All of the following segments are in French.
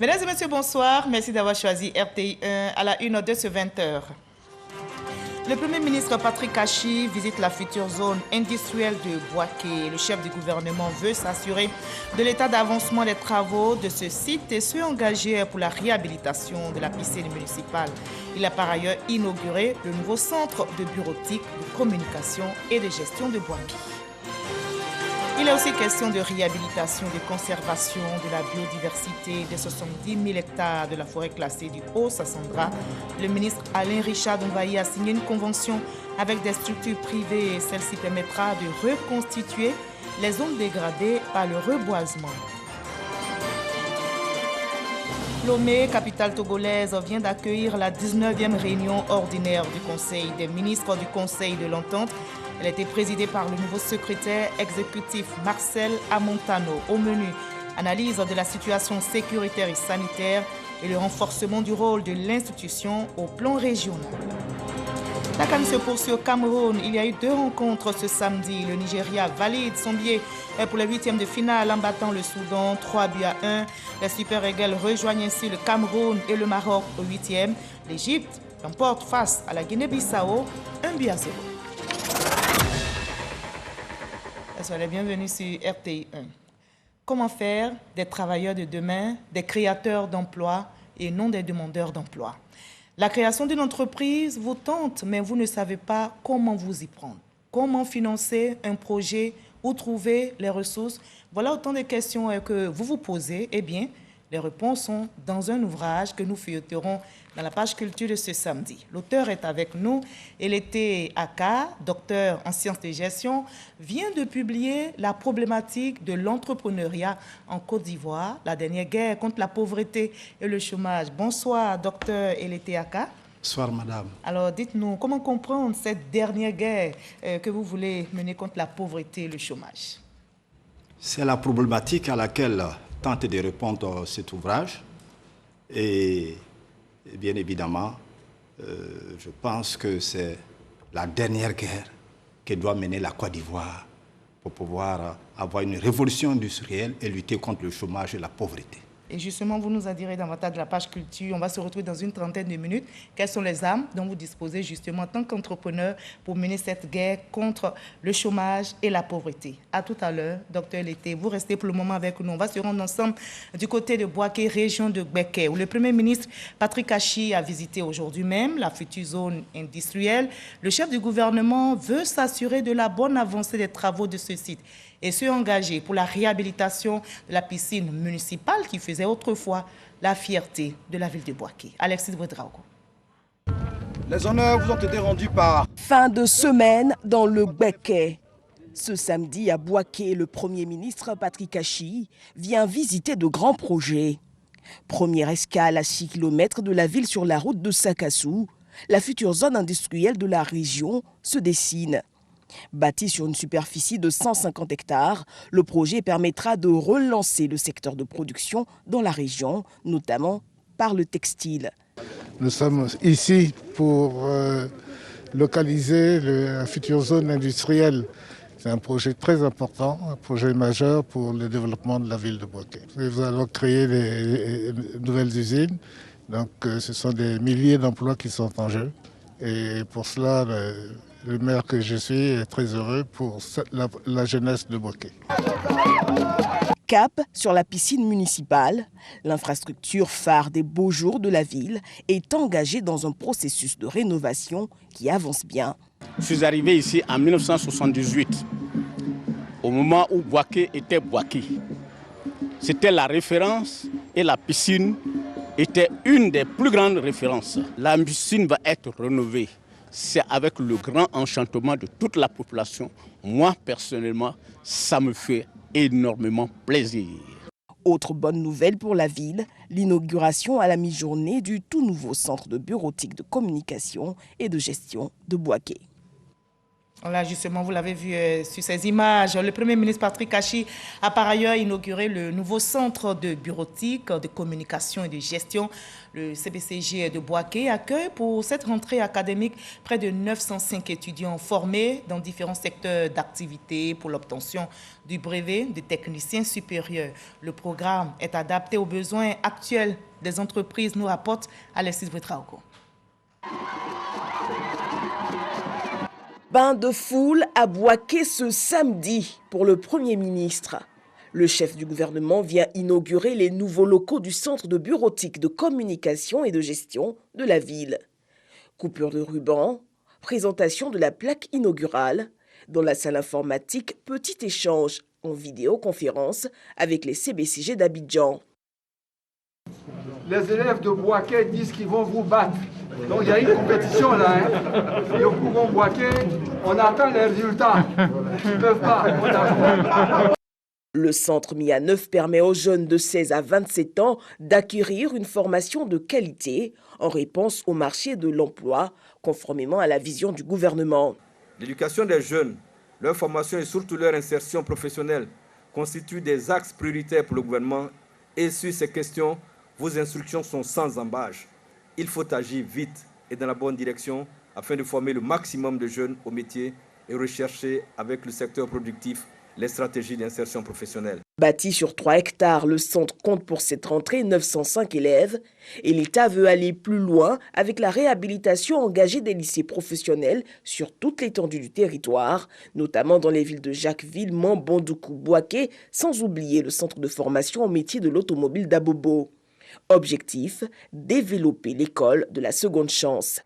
Mesdames et messieurs, bonsoir. Merci d'avoir choisi RTI 1 à la une de ce 20h. Le Premier ministre Patrick Achi visite la future zone industrielle de Bouaké. Le chef du gouvernement veut s'assurer de l'état d'avancement des travaux de ce site et se engager pour la réhabilitation de la piscine municipale. Il a par ailleurs inauguré le nouveau centre de bureautique, de communication et de gestion de Bouaké. Il est aussi question de réhabilitation et de conservation de la biodiversité des 70 000 hectares de la forêt classée du Haut-Sassandra. Le ministre Alain Richard Nvayi a signé une convention avec des structures privées et celle-ci permettra de reconstituer les zones dégradées par le reboisement. Lomé, capitale togolaise, vient d'accueillir la 19e réunion ordinaire du Conseil des ministres du Conseil de l'Entente. Elle a été présidée par le nouveau secrétaire exécutif Marcel Amontano. Au menu, analyse de la situation sécuritaire et sanitaire et le renforcement du rôle de l'institution au plan régional. La CAN se poursuit au Cameroun. Il y a eu 2 rencontres ce samedi. Le Nigeria valide son billet pour les 8e de finale en battant le Soudan 3-1. Les Super Eagles rejoignent ainsi le Cameroun et le Maroc au 8e. L'Égypte l'emporte face à la Guinée-Bissau 1-0. Soyez les bienvenus sur RTI 1. Comment faire des travailleurs de demain, des créateurs d'emplois et non des demandeurs d'emploi? La création d'une entreprise vous tente, mais vous ne savez pas comment vous y prendre. Comment financer un projet? Où trouver les ressources? Voilà autant de questions que vous vous posez. Eh bien, les réponses sont dans un ouvrage que nous feuilleterons dans la page culture de ce samedi. L'auteur est avec nous. Eleté Aka, docteur en sciences de gestion, vient de publier la problématique de l'entrepreneuriat en Côte d'Ivoire, la dernière guerre contre la pauvreté et le chômage. Bonsoir, docteur Eleté Aka. Bonsoir, madame. Alors, dites-nous, comment comprendre cette dernière guerre que vous voulez mener contre la pauvreté et le chômage? C'est la problématique à laquelle tente de répondre cet ouvrage. Et bien évidemment, je pense que c'est la dernière guerre que doit mener la Côte d'Ivoire pour pouvoir avoir une révolution industrielle et lutter contre le chômage et la pauvreté. Et justement, vous nous en direz davantage de la page culture. On va se retrouver dans une trentaine de minutes. Quelles sont les armes dont vous disposez justement en tant qu'entrepreneur pour mener cette guerre contre le chômage et la pauvreté? À tout à l'heure, docteur Eleté. Vous restez pour le moment avec nous. On va se rendre ensemble du côté de Bouaké, région de Gbeke, où le Premier ministre Patrick Achi a visité aujourd'hui même la future zone industrielle. Le chef du gouvernement veut s'assurer de la bonne avancée des travaux de ce site et se engager pour la réhabilitation de la piscine municipale qui faisait autrefois la fierté de la ville de Bouaké. Alexis Ouedraogo. Les honneurs vous ont été rendus par... Fin de semaine dans le Gbeke. Ce samedi à Bouaké, le Premier ministre Patrick Achi vient visiter de grands projets. Première escale à 6 km de la ville sur la route de Sakassou, la future zone industrielle de la région se dessine. Bâti sur une superficie de 150 hectares, le projet permettra de relancer le secteur de production dans la région, notamment par le textile. Nous sommes ici pour localiser la future zone industrielle. C'est un projet très important, un projet majeur pour le développement de la ville de Bouaké. Nous allons créer des nouvelles usines, donc ce sont des milliers d'emplois qui sont en jeu. Et pour cela, le maire que je suis est très heureux pour la jeunesse de Bouaké. Cap sur la piscine municipale, l'infrastructure phare des beaux jours de la ville est engagée dans un processus de rénovation qui avance bien. Je suis arrivé ici en 1978, au moment où Bouaké était Bouaké. C'était la référence et la piscine était une des plus grandes références. La piscine va être rénovée. C'est avec le grand enchantement de toute la population. Moi, personnellement, ça me fait énormément plaisir. Autre bonne nouvelle pour la ville, l'inauguration à la mi-journée du tout nouveau centre de bureautique de communication et de gestion de Bouaké. Là, justement, vous l'avez vu sur ces images. Le Premier ministre Patrick Kachis a par ailleurs inauguré le nouveau centre de bureautique, de communication et de gestion. Le CBCG de Bouaké accueille pour cette rentrée académique près de 905 étudiants formés dans différents secteurs d'activité pour l'obtention du brevet de technicien supérieur. Le programme est adapté aux besoins actuels des entreprises, nous rapporte Alexis Bouetraogo. Bain de foule à Bouaké ce samedi pour le Premier ministre. Le chef du gouvernement vient inaugurer les nouveaux locaux du centre de bureautique de communication et de gestion de la ville. Coupure de ruban, présentation de la plaque inaugurale. Dans la salle informatique, petit échange en vidéoconférence avec les CBCG d'Abidjan. Les élèves de Bouaké disent qu'ils vont vous battre. Donc il y a une compétition là. Hein. Le Couron Bouaké, on attend les résultats. Ils ne peuvent pas. Le centre mis à neuf permet aux jeunes de 16 à 27 ans d'acquérir une formation de qualité en réponse au marché de l'emploi, conformément à la vision du gouvernement. L'éducation des jeunes, leur formation et surtout leur insertion professionnelle constituent des axes prioritaires pour le gouvernement et sur ces questions, vos instructions sont sans embâche. Il faut agir vite et dans la bonne direction afin de former le maximum de jeunes au métier et rechercher avec le secteur productif les stratégies d'insertion professionnelle. Bâti sur 3 hectares, le centre compte pour cette rentrée 905 élèves et l'État veut aller plus loin avec la réhabilitation engagée des lycées professionnels sur toute l'étendue du territoire, notamment dans les villes de Jacquesville, Mambondoukou, Bouaké, sans oublier le centre de formation au métier de l'automobile d'Abobo. Objectif, développer l'école de la seconde chance.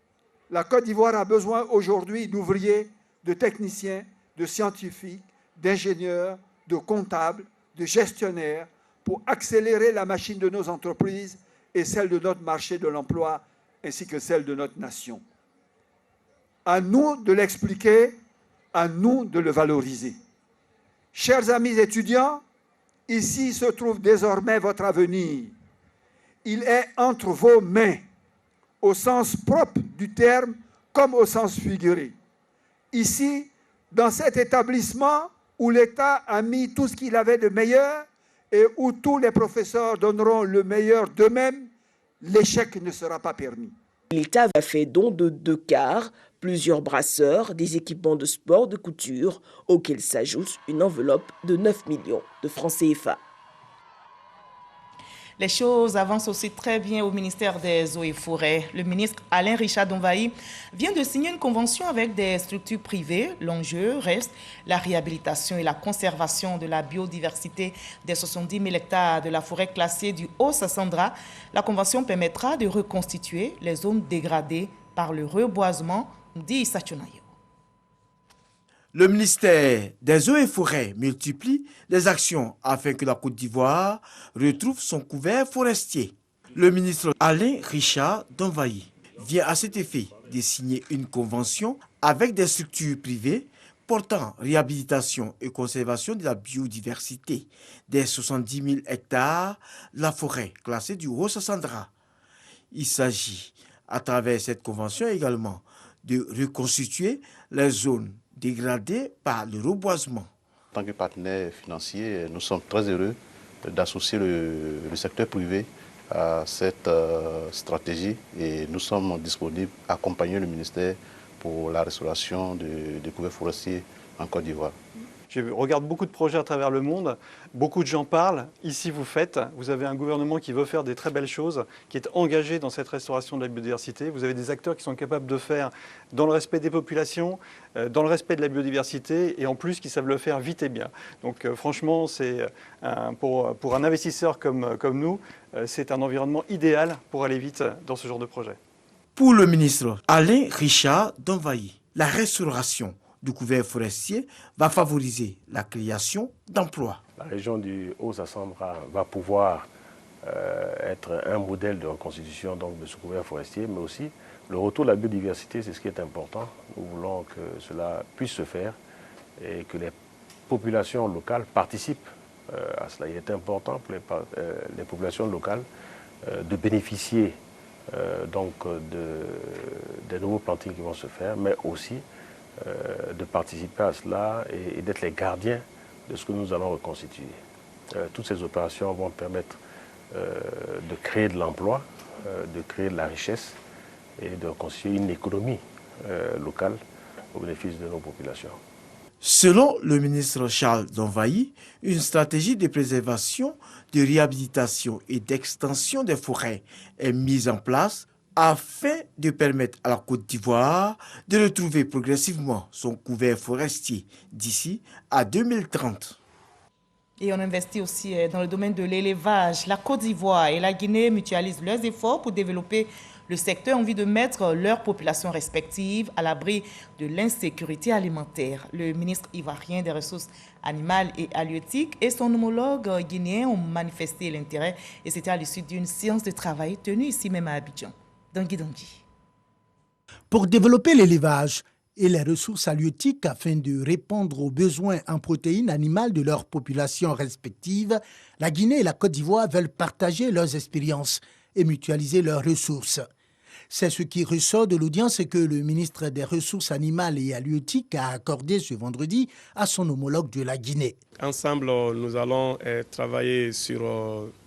La Côte d'Ivoire a besoin aujourd'hui d'ouvriers, de techniciens, de scientifiques, d'ingénieurs, de comptables, de gestionnaires pour accélérer la machine de nos entreprises et celle de notre marché de l'emploi ainsi que celle de notre nation. À nous de l'expliquer, à nous de le valoriser. Chers amis étudiants, ici se trouve désormais votre avenir. Il est entre vos mains, au sens propre du terme comme au sens figuré. Ici, dans cet établissement où l'État a mis tout ce qu'il avait de meilleur et où tous les professeurs donneront le meilleur d'eux-mêmes, l'échec ne sera pas permis. L'État a fait don de 2 quarts, plusieurs brasseurs, des équipements de sport, de couture, auxquels s'ajoute une enveloppe de 9 millions de francs CFA. Les choses avancent aussi très bien au ministère des Eaux et Forêts. Le ministre Alain Richard Donvaï vient de signer une convention avec des structures privées. L'enjeu reste la réhabilitation et la conservation de la biodiversité des 70 000 hectares de la forêt classée du Haut-Sassandra. La convention permettra de reconstituer les zones dégradées par le reboisement, dit Issa Tchonayo. Le ministère des Eaux et Forêts multiplie les actions afin que la Côte d'Ivoire retrouve son couvert forestier. Le ministre Alain Richard Donvaï vient à cet effet de signer une convention avec des structures privées portant réhabilitation et conservation de la biodiversité des 70 000 hectares de la forêt classée du Haut-Sassandra. Il s'agit, à travers cette convention également, de reconstituer les zones dégradées par le reboisement. En tant que partenaire financier, nous sommes très heureux d'associer le secteur privé à cette stratégie et nous sommes disponibles à accompagner le ministère pour la restauration des couverts forestiers en Côte d'Ivoire. Je regarde beaucoup de projets à travers le monde, beaucoup de gens parlent, ici vous avez un gouvernement qui veut faire des très belles choses, qui est engagé dans cette restauration de la biodiversité, vous avez des acteurs qui sont capables de faire dans le respect des populations, dans le respect de la biodiversité et en plus qui savent le faire vite et bien. Donc franchement, pour un investisseur comme nous, c'est un environnement idéal pour aller vite dans ce genre de projet. Pour le ministre Alain Richard Donvaï, la restauration du couvert forestier va favoriser la création d'emplois. La région du Haut-Sassandra va pouvoir être un modèle de reconstitution donc, de ce couvert forestier, mais aussi le retour de la biodiversité, c'est ce qui est important. Nous voulons que cela puisse se faire et que les populations locales participent à cela. Il est important pour les populations locales de bénéficier donc des nouveaux plantings qui vont se faire, mais aussi de participer à cela et d'être les gardiens de ce que nous allons reconstituer. Toutes ces opérations vont permettre de créer de l'emploi, de créer de la richesse et de constituer une économie locale au bénéfice de nos populations. Selon le ministre Charles Donvayi, une stratégie de préservation, de réhabilitation et d'extension des forêts est mise en place afin de permettre à la Côte d'Ivoire de retrouver progressivement son couvert forestier d'ici à 2030. Et on investit aussi dans le domaine de l'élevage. La Côte d'Ivoire et la Guinée mutualisent leurs efforts pour développer le secteur en vue de mettre leurs populations respectives à l'abri de l'insécurité alimentaire. Le ministre ivoirien des Ressources animales et halieutiques et son homologue guinéen ont manifesté l'intérêt et c'était à l'issue d'une séance de travail tenue ici même à Abidjan. Dangui. Pour développer l'élevage et les ressources halieutiques afin de répondre aux besoins en protéines animales de leurs populations respectives, la Guinée et la Côte d'Ivoire veulent partager leurs expériences et mutualiser leurs ressources. C'est ce qui ressort de l'audience que le ministre des Ressources animales et halieutiques a accordé ce vendredi à son homologue de la Guinée. Ensemble, nous allons travailler sur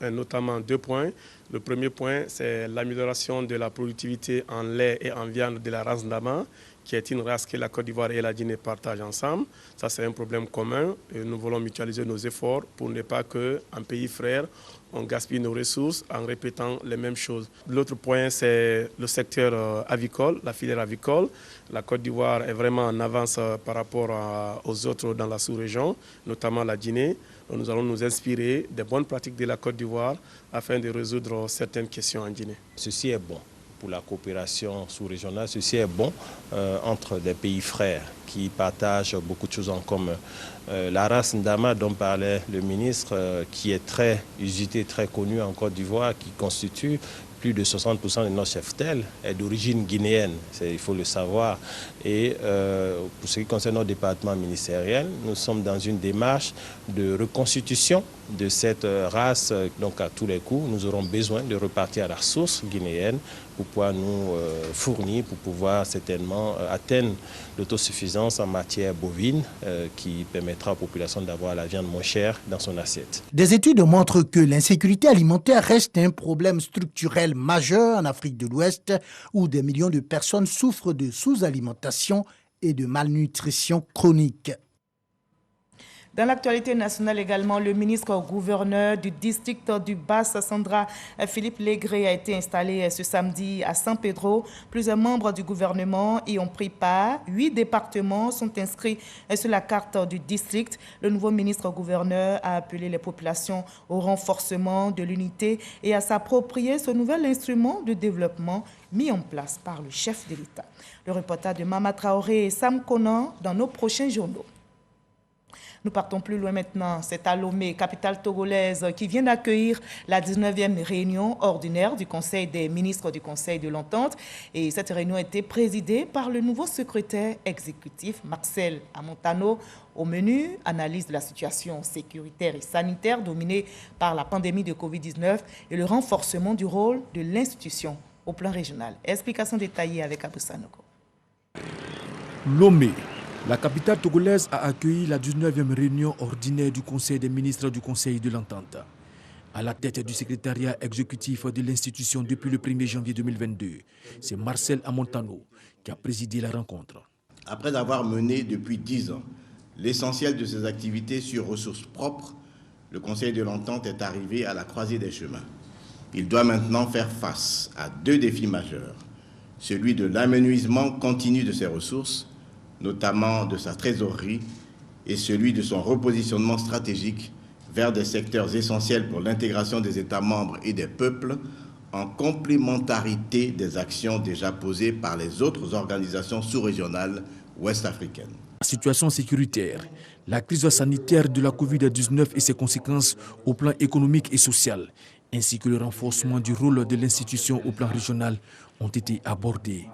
notamment 2 points. Le premier point, c'est l'amélioration de la productivité en lait et en viande de la race Ndama, qui est une race que la Côte d'Ivoire et la Guinée partagent ensemble. Ça, c'est un problème commun et nous voulons mutualiser nos efforts pour ne pas qu'en pays frère, on gaspille nos ressources en répétant les mêmes choses. L'autre point, c'est le secteur avicole, la filière avicole. La Côte d'Ivoire est vraiment en avance par rapport aux autres dans la sous-région, notamment la Guinée. Nous allons nous inspirer des bonnes pratiques de la Côte d'Ivoire afin de résoudre certaines questions en Guinée. Ceci est bon pour la coopération sous-régionale, ceci est bon entre des pays frères qui partagent beaucoup de choses en commun. La race Ndama dont parlait le ministre, qui est très usitée, très connue en Côte d'Ivoire, qui constitue plus de 60% de nos cheptels, est d'origine guinéenne, il faut le savoir. Et pour ce qui concerne notre département ministériel, nous sommes dans une démarche de reconstitution de cette race. Donc à tous les coups, nous aurons besoin de repartir à la source guinéenne pour pouvoir nous fournir, pour pouvoir certainement atteindre l'autosuffisance en matière bovine qui permettra aux populations d'avoir la viande moins chère dans son assiette. Des études montrent que l'insécurité alimentaire reste un problème structurel majeur en Afrique de l'Ouest où des millions de personnes souffrent de sous-alimentation et de malnutrition chronique. Dans l'actualité nationale également, le ministre-gouverneur du district du Bas-Sandra, Philippe Légré, a été installé ce samedi à San Pedro. Plusieurs membres du gouvernement y ont pris part. 8 départements sont inscrits sur la carte du district. Le nouveau ministre-gouverneur a appelé les populations au renforcement de l'unité et à s'approprier ce nouvel instrument de développement mis en place par le chef de l'État. Le reportage de Mama Traoré et Sam Conan dans nos prochains journaux. Nous partons plus loin maintenant. C'est à Lomé, capitale togolaise, qui vient d'accueillir la 19e réunion ordinaire du Conseil des ministres du Conseil de l'Entente. Et cette réunion a été présidée par le nouveau secrétaire exécutif, Marcel Amontano. Au menu, analyse de la situation sécuritaire et sanitaire dominée par la pandémie de Covid-19 et le renforcement du rôle de l'institution au plan régional. Explication détaillée avec Abou Sanoko. Lomé. La capitale togolaise a accueilli la 19e réunion ordinaire du Conseil des ministres du Conseil de l'Entente. À la tête du secrétariat exécutif de l'institution depuis le 1er janvier 2022, c'est Marcel Amontano qui a présidé la rencontre. Après avoir mené depuis 10 ans l'essentiel de ses activités sur ressources propres, le Conseil de l'Entente est arrivé à la croisée des chemins. Il doit maintenant faire face à 2 défis majeurs, celui de l'amenuisement continu de ses ressources, notamment de sa trésorerie, et celui de son repositionnement stratégique vers des secteurs essentiels pour l'intégration des États membres et des peuples, en complémentarité des actions déjà posées par les autres organisations sous-régionales ouest-africaines. La situation sécuritaire, la crise sanitaire de la Covid-19 et ses conséquences au plan économique et social, ainsi que le renforcement du rôle de l'institution au plan régional ont été abordés.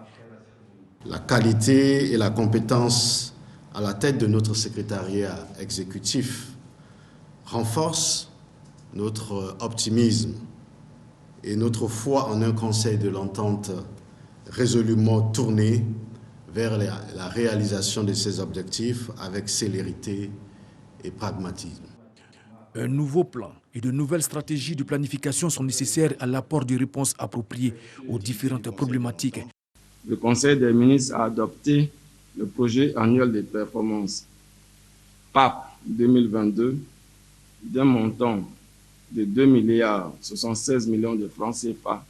La qualité et la compétence à la tête de notre secrétariat exécutif renforcent notre optimisme et notre foi en un Conseil de l'Entente résolument tourné vers la réalisation de ces objectifs avec célérité et pragmatisme. Un nouveau plan et de nouvelles stratégies de planification sont nécessaires à l'apport de réponses appropriées aux différentes problématiques. Le Conseil des ministres a adopté le projet annuel de performance PAP 2022 d'un montant de 2,76 milliards de francs CFA,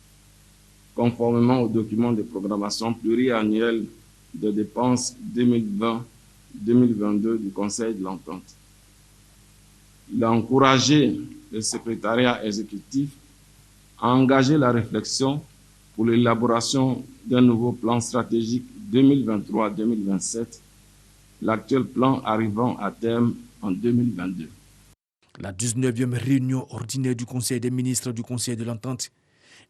conformément au document de programmation pluriannuelle de dépenses 2020-2022 du Conseil de l'Entente. Il a encouragé le secrétariat exécutif à engager la réflexion pour l'élaboration d'un nouveau plan stratégique 2023-2027, l'actuel plan arrivant à terme en 2022. La 19e réunion ordinaire du Conseil des ministres du Conseil de l'Entente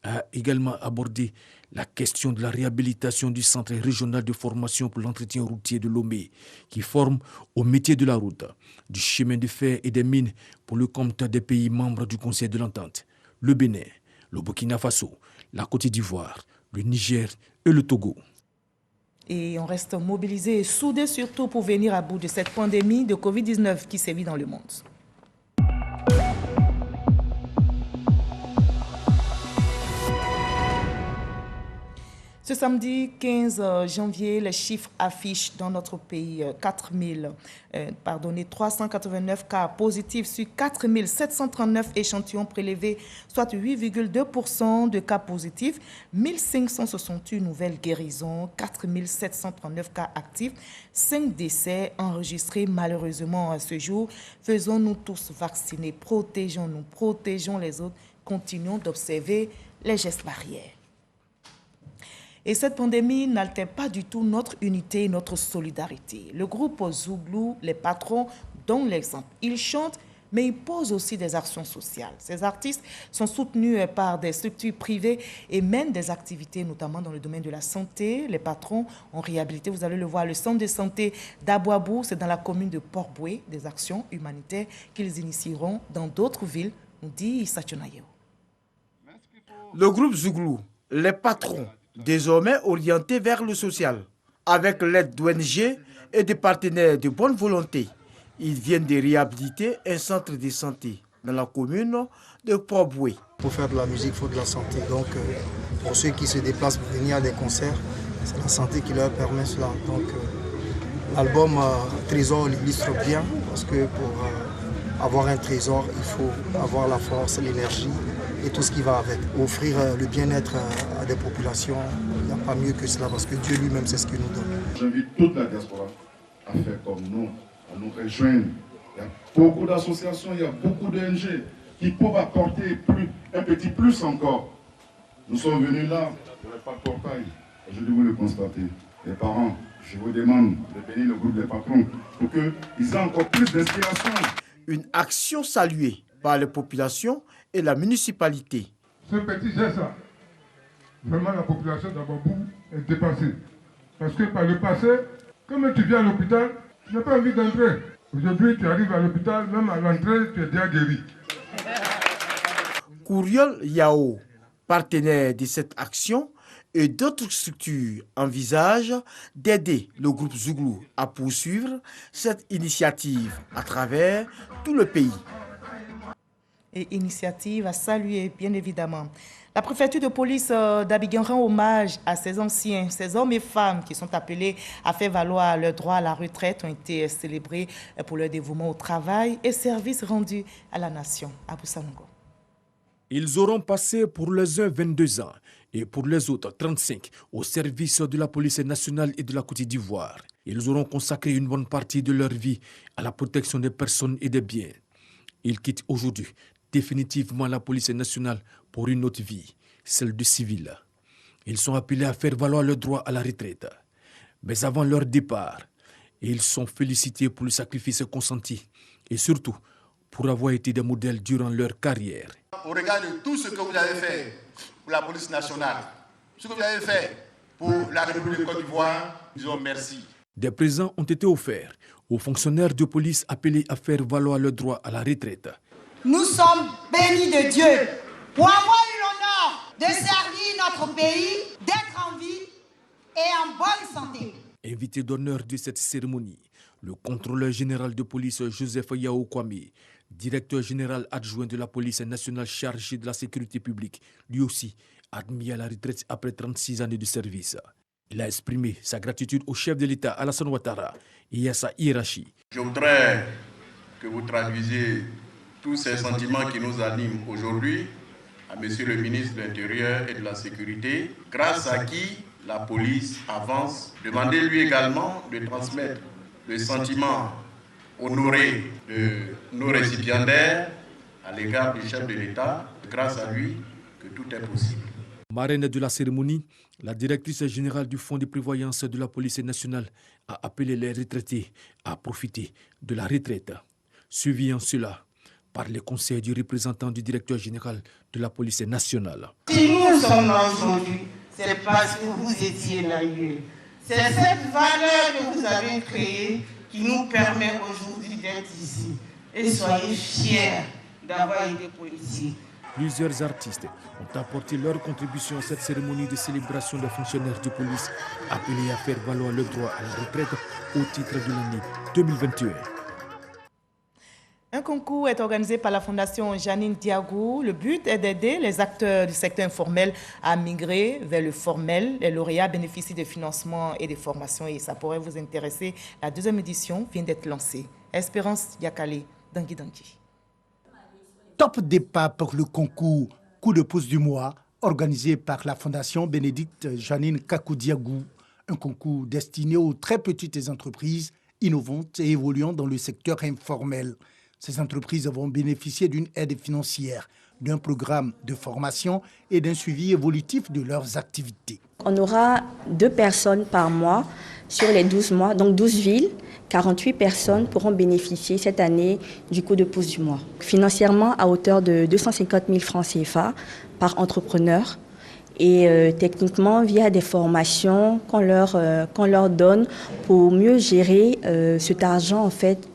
a également abordé la question de la réhabilitation du centre régional de formation pour l'entretien routier de Lomé, qui forme au métier de la route, du chemin de fer et des mines pour le compte des pays membres du Conseil de l'Entente, le Bénin, le Burkina Faso, la Côte d'Ivoire, le Niger et le Togo. Et on reste mobilisés et soudés surtout pour venir à bout de cette pandémie de Covid-19 qui sévit dans le monde. Ce samedi 15 janvier, les chiffres affichent dans notre pays 389 cas positifs sur 4 739 échantillons prélevés, soit 8,2% de cas positifs, 1568 nouvelles guérisons, 4 739 cas actifs, 5 décès enregistrés malheureusement à ce jour. Faisons-nous tous vacciner, protégeons-nous, protégeons les autres, continuons d'observer les gestes barrières. Et cette pandémie n'altère pas du tout notre unité et notre solidarité. Le groupe Zouglou, les patrons, donnent l'exemple. Ils chantent, mais ils posent aussi des actions sociales. Ces artistes sont soutenus par des structures privées et mènent des activités, notamment dans le domaine de la santé. Les patrons ont réhabilité, vous allez le voir, le centre de santé d'Abouabou, c'est dans la commune de Port-Boué, des actions humanitaires qu'ils initieront dans d'autres villes, nous dit Issa Tchonayo. Le groupe Zouglou, les patrons, désormais orienté vers le social. Avec l'aide d'ONG et des partenaires de bonne volonté, ils viennent de réhabiliter un centre de santé dans la commune de Port-Boué. Pour faire de la musique, il faut de la santé. Donc, pour ceux qui se déplacent pour venir à des concerts, c'est la santé qui leur permet cela. Donc, l'album Trésor l'illustre bien, parce que pour avoir un trésor, il faut avoir la force, l'énergie et tout ce qui va avec. Offrir le bien-être à des populations, il n'y a pas mieux que cela parce que Dieu lui-même c'est ce qu'il nous donne. J'invite toute la diaspora à faire comme nous, à nous rejoindre. Il y a beaucoup d'associations, il y a beaucoup d'ONG qui peuvent apporter un petit plus encore. Nous sommes venus là, il n'y avait pas de portail. Aujourd'hui, vous le constatez. Les parents, je vous demande de bénir le groupe des patrons pour qu'ils aient encore plus d'inspiration. Une action saluée par les populations et la municipalité. Ce petit geste-là, vraiment la population d'Ababou est dépassée. Parce que par le passé, comme tu viens à l'hôpital, tu n'as pas envie d'entrer. Aujourd'hui, tu arrives à l'hôpital, même à l'entrée, tu es déjà guéri. Kouriol Yao, partenaire de cette action, et d'autres structures envisagent d'aider le groupe Zouglou à poursuivre cette initiative à travers tout le pays. Et initiative à saluer, bien évidemment. La préfecture de police d'Abidjan rend hommage à ces anciens, ces hommes et femmes qui sont appelés à faire valoir leur droit à la retraite, ont été célébrés pour leur dévouement au travail et services rendus à la nation. Abou Sango. Ils auront passé pour les uns 22 ans et pour les autres 35 au service de la police nationale et de la Côte d'Ivoire. Ils auront consacré une bonne partie de leur vie à la protection des personnes et des biens. Ils quittent aujourd'hui définitivement la police nationale pour une autre vie, celle de civil. Ils sont appelés à faire valoir leur droit à la retraite. Mais avant leur départ, ils sont félicités pour le sacrifice consenti et surtout pour avoir été des modèles durant leur carrière. Au regard de tout ce que vous avez fait pour la police nationale, ce que vous avez fait pour la République de Côte d'Ivoire, disons merci. Des présents ont été offerts aux fonctionnaires de police appelés à faire valoir leur droit à la retraite. Nous sommes bénis de Dieu pour avoir eu l'honneur de servir notre pays, d'être en vie et en bonne santé. Invité d'honneur de cette cérémonie, le contrôleur général de police Joseph Yao Kwame, directeur général adjoint de la police nationale chargé de la sécurité publique, lui aussi admis à la retraite après 36 années de service. Il a exprimé sa gratitude au chef de l'État Alassane Ouattara et à sa hiérarchie. Je voudrais que vous traduisiez tous ces sentiments qui nous animent aujourd'hui à Monsieur le ministre de l'Intérieur et de la Sécurité, grâce à qui la police avance. Demandez-lui également de transmettre le sentiment honoré de nos récipiendaires à l'égard du chef de l'État, grâce à lui que tout est possible. Marraine de la cérémonie, la directrice générale du Fonds de prévoyance de la police nationale a appelé les retraités à profiter de la retraite. Suivi en cela par les conseils du représentant du directeur général de la police nationale. Si nous sommes là aujourd'hui, c'est parce que vous étiez naïfs. C'est cette valeur que vous avez créée qui nous permet aujourd'hui d'être ici. Et soyez fiers d'avoir été policiers. Plusieurs artistes ont apporté leur contribution à cette cérémonie de célébration des fonctionnaires de police appelés à faire valoir le droit à la retraite au titre de l'année 2021. Un concours est organisé par la Fondation Janine Diagou. Le but est d'aider les acteurs du secteur informel à migrer vers le formel. Les lauréats bénéficient de financements et de formations et ça pourrait vous intéresser. La deuxième édition vient d'être lancée. Espérance Yakale, Dangui Dangui. Top départ pour le concours Coup de pouce du mois organisé par la Fondation Bénédicte Janine Kakoudiagou. Un concours destiné aux très petites entreprises innovantes et évoluant dans le secteur informel. Ces entreprises vont bénéficier d'une aide financière, d'un programme de formation et d'un suivi évolutif de leurs activités. On aura 2 personnes par mois sur les 12 mois, donc 12 villes. 48 personnes pourront bénéficier cette année du coup de pouce du mois. Financièrement, à hauteur de 250 000 francs CFA par entrepreneur et techniquement via des formations qu'on leur donne pour mieux gérer cet argent en fait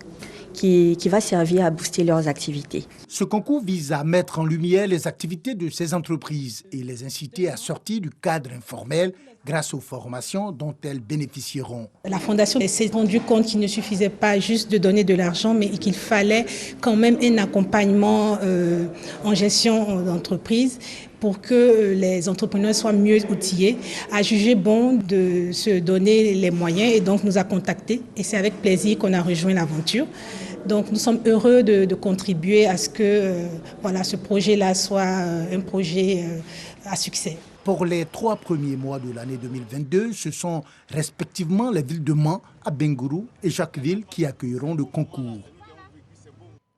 qui va servir à booster leurs activités. Ce concours vise à mettre en lumière les activités de ces entreprises et les inciter à sortir du cadre informel grâce aux formations dont elles bénéficieront. La Fondation s'est rendue compte qu'il ne suffisait pas juste de donner de l'argent, mais qu'il fallait quand même un accompagnement en gestion d'entreprise pour que les entrepreneurs soient mieux outillés, a jugé bon de se donner les moyens et donc nous a contactés. Et c'est avec plaisir qu'on a rejoint l'aventure. Donc nous sommes heureux de contribuer à ce que ce projet-là soit un projet à succès. Pour les 3 premiers mois de l'année 2022, ce sont respectivement les villes de Mans, Abengourou et Jacquesville qui accueilleront le concours.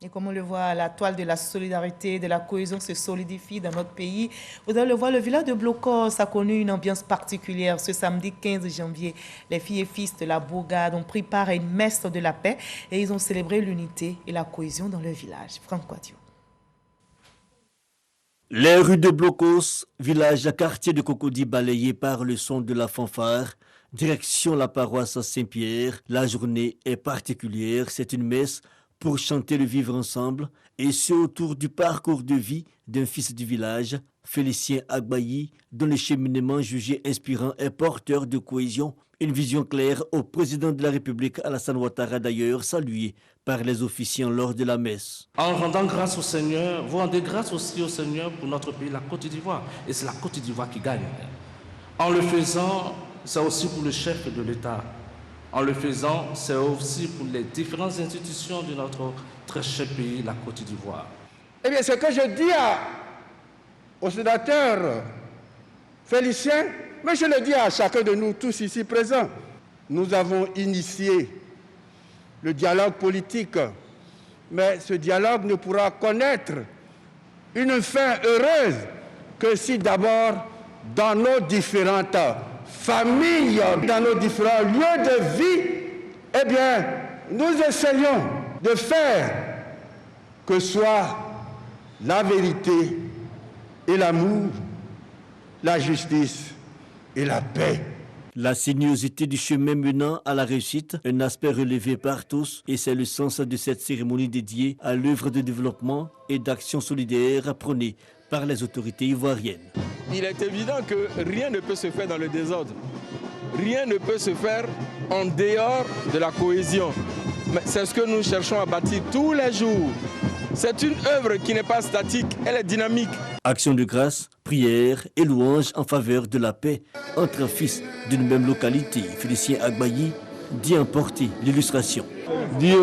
Et comme on le voit, la toile de la solidarité, de la cohésion se solidifie dans notre pays. Vous allez le voir, le village de Blocos a connu une ambiance particulière. Ce samedi 15 janvier, les filles et fils de la bourgade ont pris part à une messe de la paix et ils ont célébré l'unité et la cohésion dans le village. Franck Quadio. Les rues de Blocos, village à quartier de Cocody balayé par le son de la fanfare, direction la paroisse Saint-Pierre. La journée est particulière, c'est une messe pour chanter le vivre ensemble et ce autour du parcours de vie d'un fils du village, Félicien Agbayi, dont le cheminement jugé inspirant est porteur de cohésion. Une vision claire au président de la République, Alassane Ouattara d'ailleurs, salué par les officiants lors de la messe. En rendant grâce au Seigneur, vous rendez grâce aussi au Seigneur pour notre pays, la Côte d'Ivoire. Et c'est la Côte d'Ivoire qui gagne. En le faisant, c'est aussi pour le chef de l'État. En le faisant, c'est aussi pour les différentes institutions de notre très cher pays, la Côte d'Ivoire. Eh bien, ce que je dis au sénateur Félicien, mais je le dis à chacun de nous tous ici présents, nous avons initié le dialogue politique, mais ce dialogue ne pourra connaître une fin heureuse que si d'abord, dans nos différentes familles, dans nos différents lieux de vie, eh bien, nous essayons de faire que soit la vérité et l'amour, la justice et la paix. La sinuosité du chemin menant à la réussite, un aspect relevé par tous, et c'est le sens de cette cérémonie dédiée à l'œuvre de développement et d'action solidaire prônée par les autorités ivoiriennes. Il est évident que rien ne peut se faire dans le désordre. Rien ne peut se faire en dehors de la cohésion. Mais c'est ce que nous cherchons à bâtir tous les jours. C'est une œuvre qui n'est pas statique, elle est dynamique. Action de grâce, prière et louange en faveur de la paix entre fils d'une même localité. Félicien Agbayi dit emporter l'illustration. Dire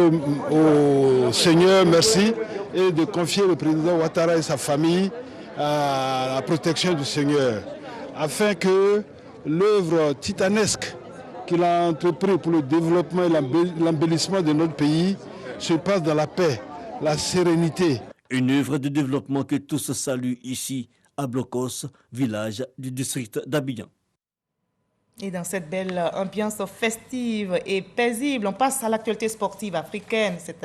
au Seigneur merci et de confier le président Ouattara et sa famille à la protection du Seigneur, afin que l'œuvre titanesque qu'il a entrepris pour le développement et l'embellissement de notre pays se passe dans la paix, la sérénité. Une œuvre de développement que tous saluent ici à Blocos, village du district d'Abidjan. Et dans cette belle ambiance festive et paisible, on passe à l'actualité sportive africaine. C'est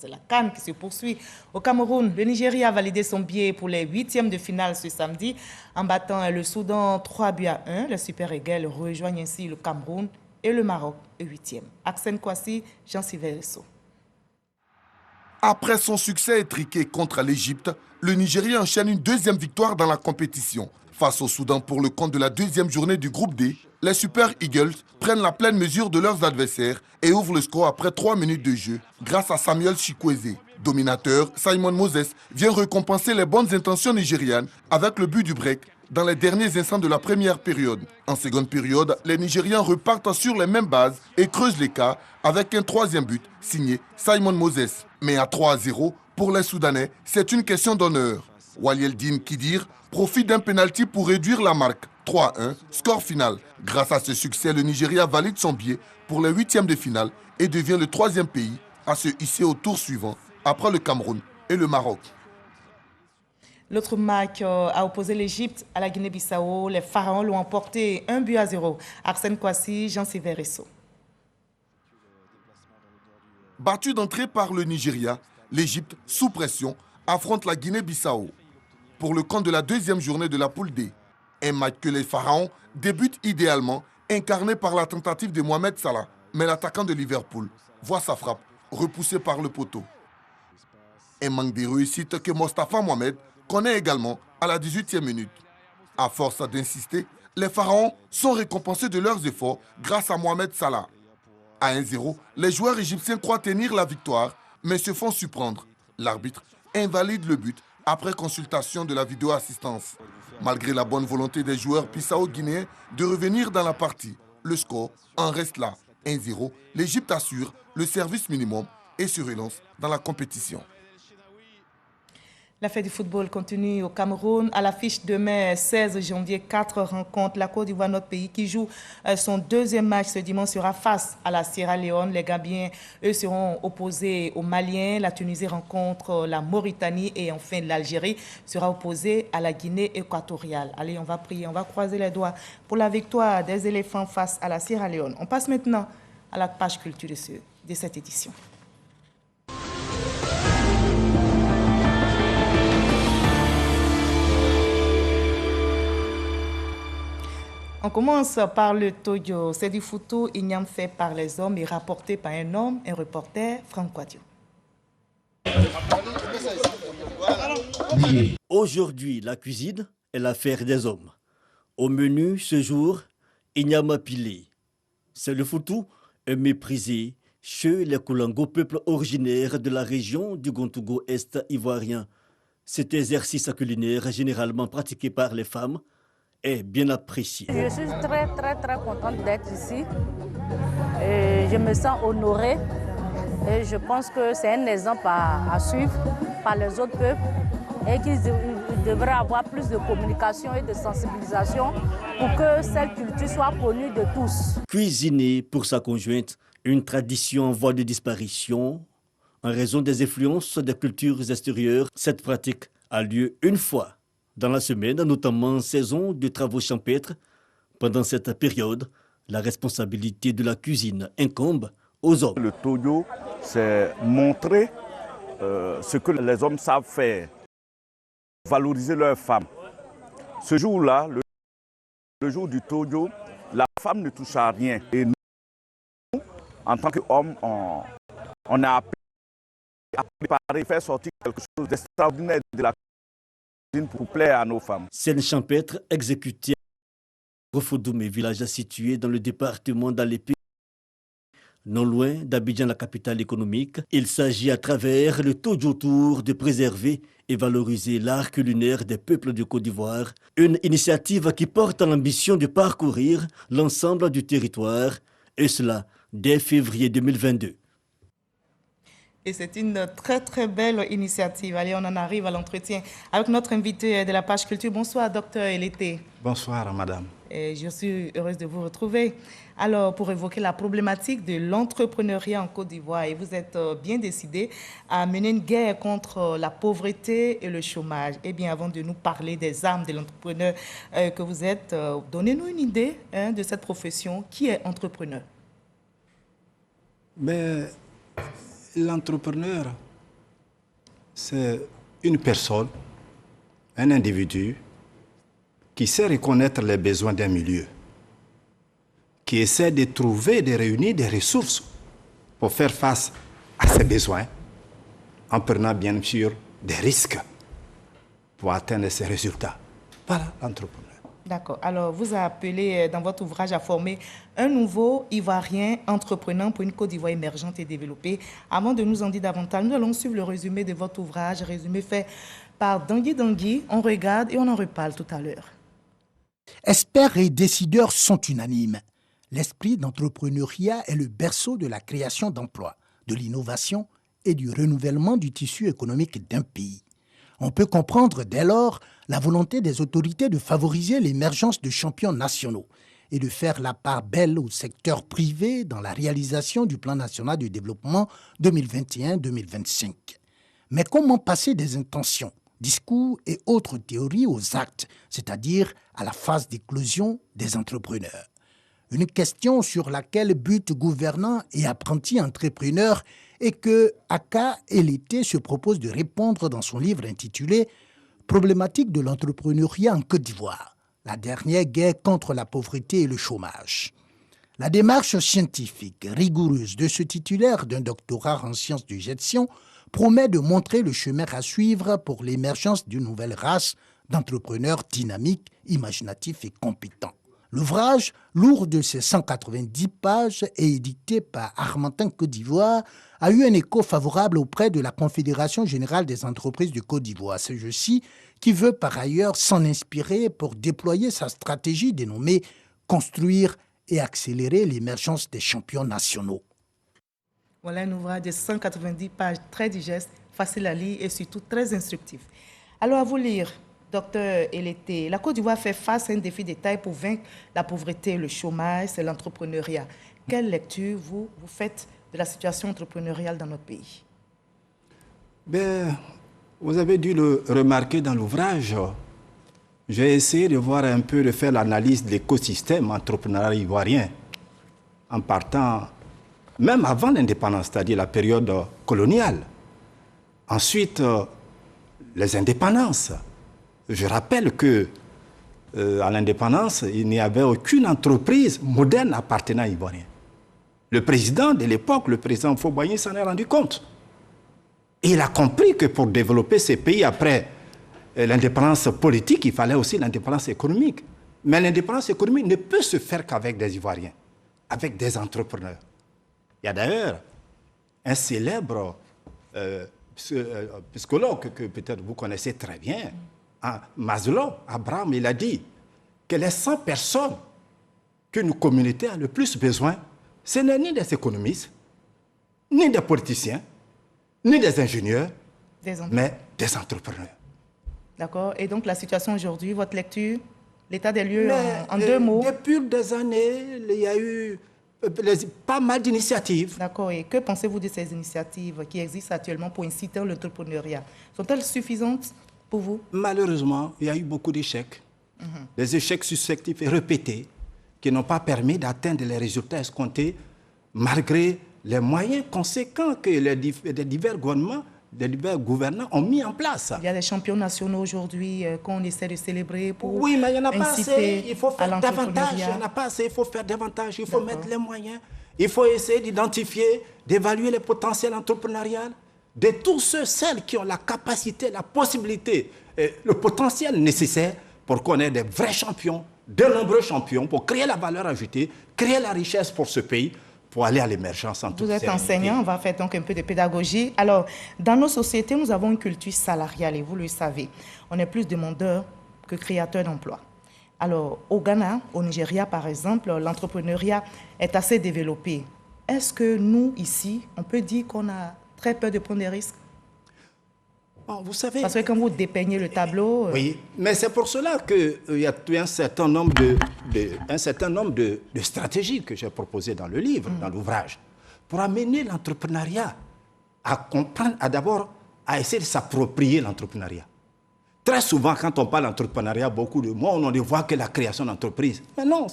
la CAN qui se poursuit. Au Cameroun, le Nigeria a validé son billet pour les 8e de finale ce samedi en battant le Soudan 3-1. Les Super Eagles rejoignent ainsi le Cameroun et le Maroc au 8e. Axen Kwasi, Jean-Sylvain Resso. Après son succès étriqué contre l'Égypte, le Nigeria enchaîne une deuxième victoire dans la compétition. Face au Soudan pour le compte de la deuxième journée du groupe D, les Super Eagles prennent la pleine mesure de leurs adversaires et ouvrent le score après 3 minutes de jeu grâce à Samuel Chikwueze. Dominateur, Simon Moses vient récompenser les bonnes intentions nigérianes avec le but du break dans les derniers instants de la première période. En seconde période, les Nigérians repartent sur les mêmes bases et creusent l'écart avec un troisième but signé Simon Moses. Mais à 3-0, pour les Soudanais, c'est une question d'honneur. Walieldine Kidir profite d'un pénalty pour réduire la marque. 3-1, score final. Grâce à ce succès, le Nigeria valide son billet pour les 8e de finale et devient le 3e pays à se hisser au tour suivant, après le Cameroun et le Maroc. L'autre match a opposé l'Égypte à la Guinée-Bissau. Les Pharaons l'ont emporté 1-0. Arsène Kwasi, Jean-Sylvain Resso. Battu d'entrée par le Nigeria, l'Égypte, sous pression, affronte la Guinée-Bissau pour le compte de la deuxième journée de la poule D. Un match que les Pharaons débutent idéalement, incarné par la tentative de Mohamed Salah, mais l'attaquant de Liverpool voit sa frappe repoussée par le poteau. Un manque de réussite que Mostafa Mohamed connaît également à la 18e minute. À force d'insister, les Pharaons sont récompensés de leurs efforts grâce à Mohamed Salah. À 1-0, les joueurs égyptiens croient tenir la victoire, mais se font surprendre. L'arbitre invalide le but après consultation de la vidéo-assistance. Malgré la bonne volonté des joueurs bissau-guinéens de revenir dans la partie, le score en reste là. 1-0, l'Égypte assure le service minimum et se relance dans la compétition. La fête du football continue au Cameroun. À l'affiche demain, 16 janvier, 4 rencontres. La Côte d'Ivoire, notre pays, qui joue son deuxième match ce dimanche, sera face à la Sierra Leone. Les Gambiens, eux, seront opposés aux Maliens. La Tunisie rencontre la Mauritanie. Et enfin, l'Algérie sera opposée à la Guinée équatoriale. Allez, on va prier, on va croiser les doigts pour la victoire des éléphants face à la Sierra Leone. On passe maintenant à la page culture de cette édition. On commence par le Toyo. C'est du photo igname fait par les hommes et rapporté par un homme, un reporter, Franck Quadio. Aujourd'hui, la cuisine est l'affaire des hommes. Au menu, ce jour, igname pilé. C'est le photo, un méprisé chez les Koulango, peuple originaire de la région du Gontougo Est ivoirien. Cet exercice culinaire, généralement pratiqué par les femmes, est bien apprécié. Je suis très contente d'être ici. Et je me sens honorée et je pense que c'est un exemple à suivre par les autres peuples et qu'ils devraient avoir plus de communication et de sensibilisation pour que cette culture soit connue de tous. Cuisiner pour sa conjointe, une tradition en voie de disparition en raison des influences des cultures extérieures. Cette pratique a lieu une fois dans la semaine, notamment en saison de travaux champêtres. Pendant cette période, la responsabilité de la cuisine incombe aux hommes. Le Toyo, c'est montrer ce que les hommes savent faire, valoriser leurs femmes. Ce jour-là, le jour du Toyo, la femme ne touche à rien. Et nous, en tant qu'hommes, on a appris à préparer, faire sortir quelque chose d'extraordinaire de la pour plaire à nos femmes. Scène champêtre exécutée à Rofodoumé, village situé dans le département d'Alépé. Non loin d'Abidjan, la capitale économique, il s'agit à travers le Tojo Tour de préserver et valoriser l'art culinaire des peuples de Côte d'Ivoire, une initiative qui porte l'ambition de parcourir l'ensemble du territoire, et cela dès février 2022. Et c'est une très très belle initiative. Allez, on en arrive à l'entretien avec notre invité de la page culture. Bonsoir, docteur Elété. Bonsoir, madame. Et je suis heureuse de vous retrouver. Alors, pour évoquer la problématique de l'entrepreneuriat en Côte d'Ivoire, et vous êtes bien décidé à mener une guerre contre la pauvreté et le chômage. Eh bien, avant de nous parler des armes de l'entrepreneur que vous êtes, donnez-nous une idée de cette profession. Qui est entrepreneur? Mais l'entrepreneur, c'est une personne, un individu qui sait reconnaître les besoins d'un milieu, qui essaie de trouver, de réunir des ressources pour faire face à ses besoins, en prenant bien sûr des risques pour atteindre ces résultats. Voilà l'entrepreneur. D'accord. Alors, vous avez appelé dans votre ouvrage à former un nouveau Ivoirien entreprenant pour une Côte d'Ivoire émergente et développée. Avant de nous en dire davantage, nous allons suivre le résumé de votre ouvrage, résumé fait par Dangui. On regarde et on en reparle tout à l'heure. Experts et décideurs sont unanimes. L'esprit d'entrepreneuriat est le berceau de la création d'emplois, de l'innovation et du renouvellement du tissu économique d'un pays. On peut comprendre dès lors la volonté des autorités de favoriser l'émergence de champions nationaux et de faire la part belle au secteur privé dans la réalisation du Plan national de développement 2021-2025. Mais comment passer des intentions, discours et autres théories aux actes, c'est-à-dire à la phase d'éclosion des entrepreneurs? Une question sur laquelle butent gouvernants et apprentis entrepreneurs et que Aka Elété se propose de répondre dans son livre intitulé « Problématique de l'entrepreneuriat en Côte d'Ivoire, la dernière guerre contre la pauvreté et le chômage ». La démarche scientifique rigoureuse de ce titulaire d'un doctorat en sciences de gestion promet de montrer le chemin à suivre pour l'émergence d'une nouvelle race d'entrepreneurs dynamiques, imaginatifs et compétents. L'ouvrage, lourd de ses 190 pages et édité par Harmattan Côte d'Ivoire, a eu un écho favorable auprès de la Confédération générale des entreprises de Côte d'Ivoire, celle-ci, qui veut par ailleurs s'en inspirer pour déployer sa stratégie dénommée « Construire et accélérer l'émergence des champions nationaux ». Voilà un ouvrage de 190 pages, très digeste, facile à lire et surtout très instructif. Alors à vous lire. Docteur Elété, la Côte d'Ivoire fait face à un défi de taille pour vaincre la pauvreté, le chômage, c'est l'entrepreneuriat. Quelle lecture vous faites de la situation entrepreneuriale dans notre pays? Vous avez dû le remarquer dans l'ouvrage. J'ai essayé de voir un peu, de faire l'analyse de l'écosystème entrepreneurial ivoirien en partant, même avant l'indépendance, c'est-à-dire la période coloniale. Ensuite, les indépendances. Je rappelle que à l'indépendance, il n'y avait aucune entreprise moderne appartenant à Ivoirien. Le président de l'époque, le président Houphouët-Boigny, s'en est rendu compte. Et il a compris que pour développer ces pays après l'indépendance politique, il fallait aussi l'indépendance économique. Mais l'indépendance économique ne peut se faire qu'avec des Ivoiriens, avec des entrepreneurs. Il y a d'ailleurs un célèbre psychologue que peut-être vous connaissez très bien, Maslow, Abraham, il a dit que les 100 personnes que nos communautés ont le plus besoin, ce n'est ni des économistes, ni des politiciens, ni des ingénieurs, mais des entrepreneurs. D'accord. Et donc la situation aujourd'hui, votre lecture, l'état des lieux en deux mots? Depuis des années, il y a eu pas mal d'initiatives. D'accord. Et que pensez-vous de ces initiatives qui existent actuellement pour inciter l'entrepreneuriat? Sont-elles suffisantes pour vous? Malheureusement, il y a eu beaucoup d'échecs. Des échecs successifs et répétés qui n'ont pas permis d'atteindre les résultats escomptés malgré les moyens conséquents que les divers gouvernants ont mis en place. Il y a des champions nationaux aujourd'hui qu'on essaie de célébrer pour oui, mais il n'y en a pas assez. Il faut faire davantage. Il n'y en a pas assez. Il faut faire davantage. Il faut mettre les moyens. Il faut essayer d'identifier, d'évaluer le potentiel entrepreneurial de tous ceux, celles qui ont la capacité, la possibilité, le potentiel nécessaire pour qu'on ait des vrais champions, de nombreux champions, pour créer la valeur ajoutée, créer la richesse pour ce pays, pour aller à l'émergence en toute Vous êtes sérénité. enseignant, on va faire donc un peu de pédagogie. Alors, dans nos sociétés, nous avons une culture salariale et vous le savez. On est plus demandeurs que créateurs d'emplois. Alors, au Ghana, au Nigeria par exemple, l'entrepreneuriat est assez développé. Est-ce que nous, ici, on peut dire qu'on a très peur de prendre des risques? Bon, vous savez... Parce que quand vous dépeignez le tableau... Oui, mais c'est pour cela qu'il y a un certain nombre de stratégies que j'ai proposées dans le livre, dans l'ouvrage, pour amener l'entrepreneuriat à comprendre, à essayer de s'approprier l'entrepreneuriat. Très souvent, quand on parle d'entrepreneuriat, beaucoup de monde, on ne voit que la création d'entreprise. Mais non,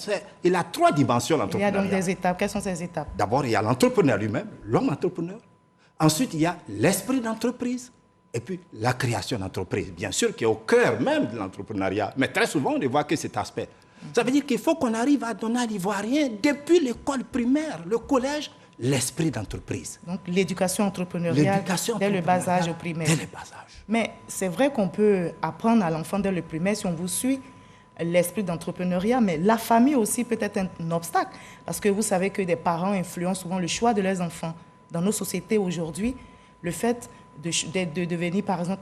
il a 3 dimensions, l'entrepreneuriat. Il y a donc des étapes. Quelles sont ces étapes? D'abord, il y a l'entrepreneur lui-même, l'homme entrepreneur. Ensuite, il y a l'esprit d'entreprise. Et puis, la création d'entreprise, bien sûr, qui est au cœur même de l'entrepreneuriat. Mais très souvent, on ne voit que cet aspect. Ça veut dire qu'il faut qu'on arrive à donner à l'Ivoirien, depuis l'école primaire, le collège, l'esprit d'entreprise. Donc, l'éducation entrepreneuriale dès le bas âge au primaire. Dès le bas âge. Mais c'est vrai qu'on peut apprendre à l'enfant dès le primaire, si on vous suit, l'esprit d'entrepreneuriat, mais la famille aussi peut être un obstacle. Parce que vous savez que des parents influencent souvent le choix de leurs enfants. Dans nos sociétés aujourd'hui, le fait de devenir, par exemple,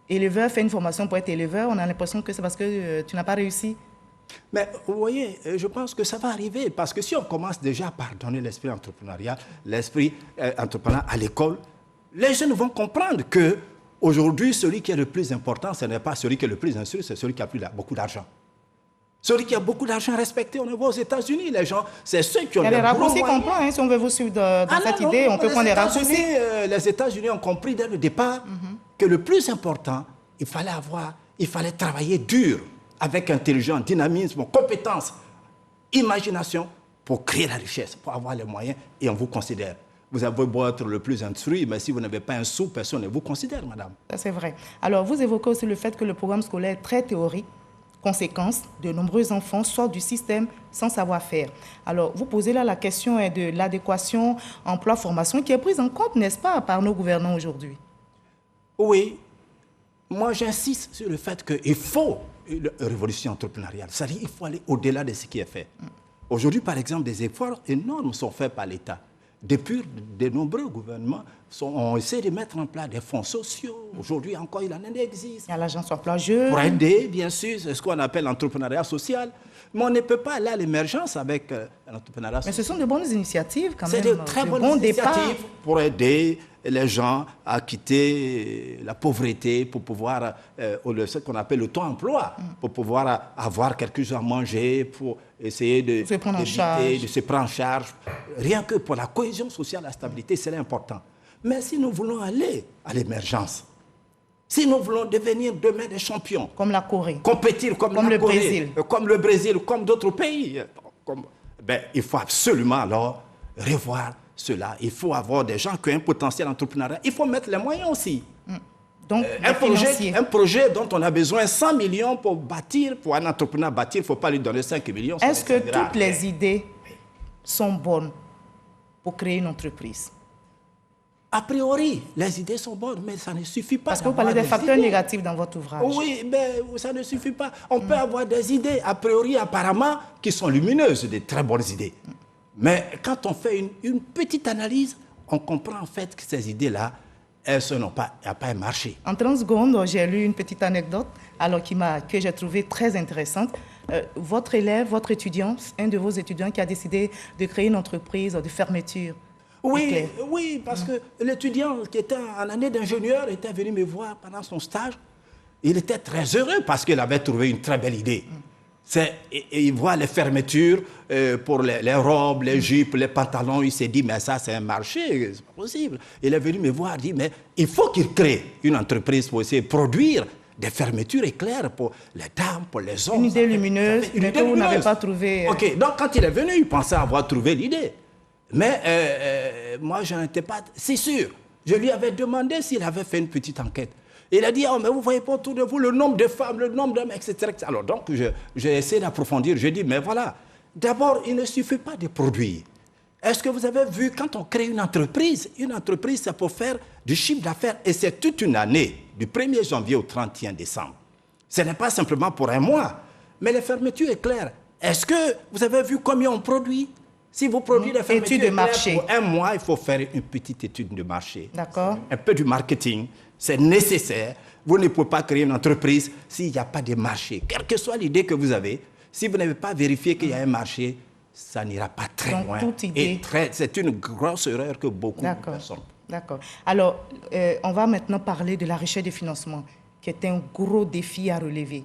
éleveur, faire une formation pour être éleveur, on a l'impression que c'est parce que tu n'as pas réussi. Mais vous voyez, je pense que ça va arriver, parce que si on commence déjà par donner l'esprit entrepreneurial, l'esprit entrepreneur à l'école, les jeunes vont comprendre que aujourd'hui, celui qui est le plus important, ce n'est pas celui qui est le plus instruit, c'est celui qui a beaucoup d'argent. Celui qui a beaucoup d'argent respecté, on le voit aux États-Unis, les gens, c'est ceux qui ont... Il y a des raccourcis qu'on prend, hein, si on veut vous suivre dans cette idée, on peut prendre des raccourcis. Les États-Unis ont compris dès le départ que le plus important, il fallait travailler dur, avec intelligence, dynamisme, compétence, imagination, pour créer la richesse, pour avoir les moyens, et on vous considère. Vous avez beau être le plus instruit, mais si vous n'avez pas un sou, personne ne vous considère, madame. Ça, c'est vrai. Alors, vous évoquez aussi le fait que le programme scolaire est très théorique. Conséquence, de nombreux enfants sortent du système sans savoir-faire. Alors, vous posez là la question de l'adéquation emploi-formation qui est prise en compte, n'est-ce pas, par nos gouvernants aujourd'hui? Oui. Moi, j'insiste sur le fait qu'il faut une révolution entrepreneuriale. C'est-à-dire qu'il faut aller au-delà de ce qui est fait. Aujourd'hui, par exemple, des efforts énormes sont faits par l'État. Depuis, de nombreux gouvernements ont essayé de mettre en place des fonds sociaux. Aujourd'hui encore, il en existe. Il y a l'agence emploi jeune. Pour aider, bien sûr, c'est ce qu'on appelle l'entrepreneuriat social. Mais on ne peut pas aller à l'émergence avec l'entrepreneuriat social. Mais ce sont de bonnes initiatives quand même. C'est de très bonnes initiatives pour aider les gens à quitter la pauvreté, pour pouvoir, ce qu'on appelle le taux-emploi, pour pouvoir avoir quelque chose à manger, pour essayer de se prendre en charge. Rien que pour la cohésion sociale, la stabilité, c'est important. Mais si nous voulons aller à l'émergence, si nous voulons devenir demain des champions, comme la Corée, compétir comme le Corée, Brésil, comme le Brésil, comme d'autres pays, il faut absolument alors revoir cela. Il faut avoir des gens qui ont un potentiel entrepreneurial. Il faut mettre les moyens aussi. Donc, un projet dont on a besoin 100 millions pour bâtir, pour un entrepreneur bâtir, il ne faut pas lui donner 5 millions. Est-ce que toutes les idées sont bonnes pour créer une entreprise? A priori, les idées sont bonnes, mais ça ne suffit pas. Parce que vous parlez des facteurs négatifs dans votre ouvrage. Oui, mais ça ne suffit pas. On peut avoir des idées, a priori, apparemment, qui sont lumineuses, des très bonnes idées. Mais quand on fait une petite analyse, on comprend en fait que ces idées-là, elles n'ont pas marché. En 30 secondes, j'ai lu une petite anecdote que j'ai trouvée très intéressante. Votre élève, votre étudiant, un de vos étudiants qui a décidé de créer une entreprise de fermeture. Oui, parce que l'étudiant qui était en année d'ingénieur était venu me voir pendant son stage. Il était très heureux parce qu'il avait trouvé une très belle idée. Il voit les fermetures pour les robes, les jupes, les pantalons. Il s'est dit, mais ça, c'est un marché, c'est pas possible. Il est venu me voir et dit, mais il faut qu'il crée une entreprise pour essayer de produire des fermetures éclair pour les dames, pour les hommes. Une idée lumineuse, mais que vous n'avez pas trouvé. OK, donc quand il est venu, il pensait avoir trouvé l'idée. Mais moi, je n'étais pas si sûr. Je lui avais demandé s'il avait fait une petite enquête. Il a dit, oh, mais vous ne voyez pas autour de vous le nombre de femmes, le nombre d'hommes, etc. Alors donc, j'ai essayé d'approfondir. Je dis, mais voilà, d'abord, il ne suffit pas de produire. Est-ce que vous avez vu, quand on crée une entreprise, c'est pour faire du chiffre d'affaires et c'est toute une année, du 1er janvier au 31 décembre. Ce n'est pas simplement pour un mois. Mais les fermetures éclair, est-ce que vous avez vu combien on produit? Si vous produisez des fermetures étude de marché. Pour un mois, il faut faire une petite étude de marché. D'accord. Un peu du marketing, c'est nécessaire. Vous ne pouvez pas créer une entreprise s'il n'y a pas de marché. Quelle que soit l'idée que vous avez, si vous n'avez pas vérifié qu'il y a un marché, ça n'ira pas très loin. Toute idée... c'est une grosse erreur que beaucoup de personnes. D'accord. Alors, on va maintenant parler de la recherche de financement, qui est un gros défi à relever.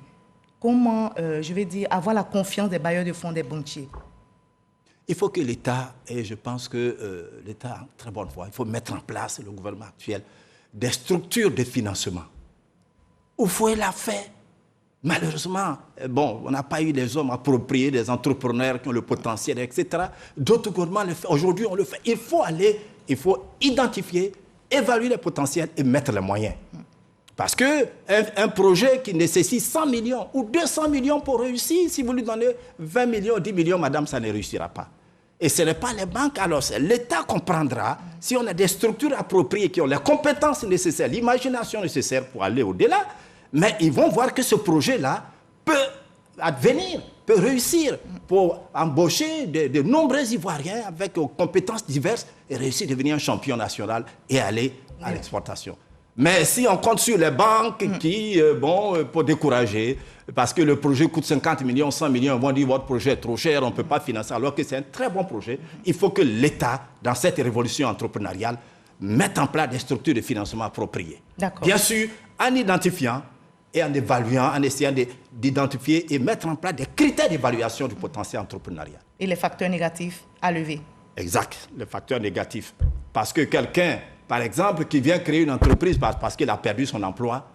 Comment, je vais dire, avoir la confiance des bailleurs de fonds, des banquiers? Il faut que l'État, et je pense que l'État a très bonne foi, il faut mettre en place, le gouvernement actuel, des structures de financement. Où faut l'a fait. Malheureusement, bon, on n'a pas eu des hommes appropriés, des entrepreneurs qui ont le potentiel, etc. D'autres gouvernements le font. Aujourd'hui, on le fait. Il faut identifier, évaluer les potentiels et mettre les moyens. Parce qu'un projet qui nécessite 100 millions ou 200 millions pour réussir, si vous lui donnez 20 millions, 10 millions, madame, ça ne réussira pas. Et ce n'est pas les banques, alors l'État comprendra si on a des structures appropriées qui ont les compétences nécessaires, l'imagination nécessaire pour aller au-delà, mais ils vont voir que ce projet-là peut advenir, peut réussir pour embaucher de nombreux Ivoiriens avec compétences diverses et réussir à devenir un champion national et aller à l'exportation. Mais si on compte sur les banques qui, pour décourager, parce que le projet coûte 50 millions, 100 millions, ils vont dire votre projet est trop cher, on ne peut pas financer, alors que c'est un très bon projet. Il faut que l'État, dans cette révolution entrepreneuriale, mette en place des structures de financement appropriées. Bien sûr, en identifiant et en évaluant, en essayant d'identifier et mettre en place des critères d'évaluation du potentiel entrepreneurial. Et les facteurs négatifs à lever. Exact, les facteurs négatifs. Parce que quelqu'un, par exemple, qui vient créer une entreprise parce qu'il a perdu son emploi,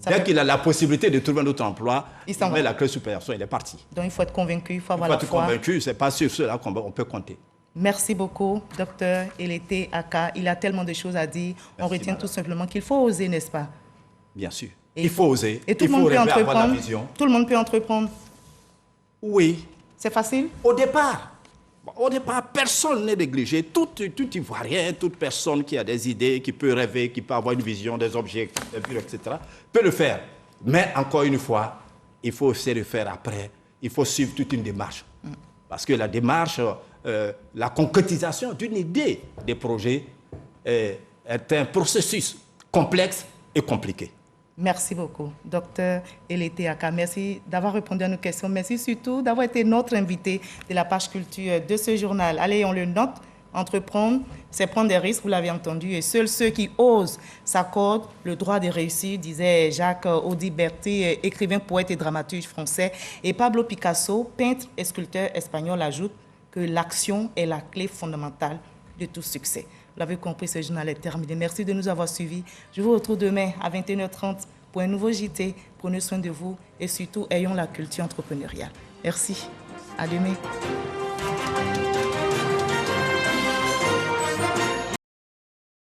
dès qu'il a la possibilité de trouver un autre emploi, il met la clé sous perso, il est parti. Donc il faut être convaincu, il faut avoir la foi. Il faut être convaincu, ce n'est pas sur cela qu'on peut compter. Merci beaucoup, docteur Eleté Aka. Il a tellement de choses à dire. On retient tout simplement qu'il faut oser, n'est-ce pas? Bien sûr. Il faut oser. Et tout le monde peut entreprendre. Tout le monde peut entreprendre. Oui. C'est facile? Au départ, personne n'est négligé. Tout Ivoirien, toute personne qui a des idées, qui peut rêver, qui peut avoir une vision, des objets, etc., peut le faire. Mais encore une fois, il faut aussi le faire après. Il faut suivre toute une démarche. Parce que la démarche, la concrétisation d'une idée, des projets, est un processus complexe et compliqué. Merci beaucoup, docteur Eleté Aka. Merci d'avoir répondu à nos questions. Merci surtout d'avoir été notre invité de la page culture de ce journal. Allez, on le note, entreprendre, c'est prendre des risques, vous l'avez entendu, et seuls ceux qui osent s'accordent le droit de réussir, disait Jacques Audiberté, écrivain, poète et dramaturge français. Et Pablo Picasso, peintre et sculpteur espagnol, ajoute que l'action est la clé fondamentale de tout succès. Vous l'avez compris, ce journal est terminé. Merci de nous avoir suivis. Je vous retrouve demain à 21h30 pour un nouveau JT. Prenez soin de vous et surtout, ayons la culture entrepreneuriale. Merci. À demain.